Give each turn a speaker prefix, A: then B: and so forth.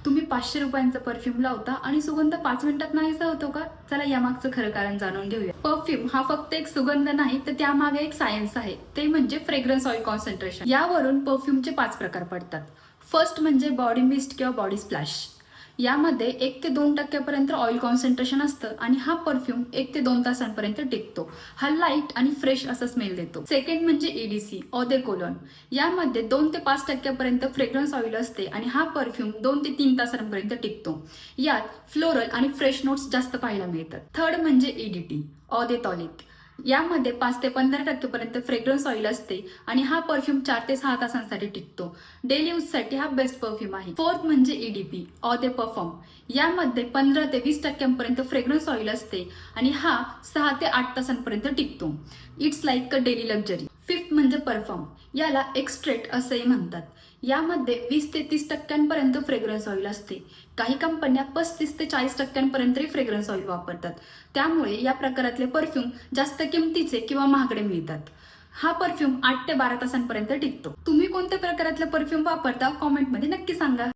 A: तुम्ही 500 रुपयांचा परफ्यूम लावता आणि सुगंध 5 मिनिटात नाहीसा होतो का? चला यामागचं खरं कारण जाणून घेऊया. परफ्यूम हा फक्त एक सुगंध नाही, तर त्यामागे एक सायन्स आहे. ते म्हणजे फ्रेग्रन्स ऑइल कॉन्सन्ट्रेशन. यावरून परफ्यूमचे 5 प्रकार पडतात. फर्स्ट म्हणजे बॉडी मिस्ट किंवा बॉडी स्प्लॅश. यामध्ये 1 ते 2% ऑइल कॉन्सन्ट्रेशन असतं आणि हा परफ्यूम 1 ते 2 तासांपर्यंत टिकतो. हा लाईट आणि फ्रेश असा स्मेल देतो. सेकंड म्हणजे ईडीसी ऑ दे कोलोन. यामध्ये 2 ते 5% फ्रेग्रन्स ऑइल असते आणि हा परफ्यूम 2 ते 3 तासांपर्यंत टिकतो. यात फ्लोरल आणि फ्रेश नोट्स जास्त पाहायला मिळतात. थर्ड म्हणजे ईडीटी ऑ दे टॉलिक. यामध्ये 5 ते 15% फ्रेग्रन्स ऑइल असते आणि हा परफ्यूम 4 ते 6 तासांसाठी टिकतो. डेली यूजसाठी हा बेस्ट परफ्यूम आहे. फोर्थ म्हणजे ईडीपी ऑ दे परफॉर्म. यामध्ये 15 ते 20% फ्रेग्रन्स ऑइल असते आणि हा 6 ते 8 तासांपर्यंत टिकतो. It's like a daily luxury. Fifth म्हणजे परफॉर्म. याला एक्स्ट्रेट असंही म्हणतात. यामध्ये 20 ते 30% फ्रेग्रन्स ऑइल असते. काही कंपन्या 35 ते 40% फ्रेग्रन्स ऑइल वापरतात. त्यामुळे या प्रकारातले परफ्यूम जास्त किमतीचे किंवा महागडे मिळतात. हा परफ्यूम 8 ते 12 तासांपर्यंत टिकतो. तुम्ही कोणत्या प्रकारातले परफ्यूम वापरता? कॉमेंटमध्ये नक्की सांगा.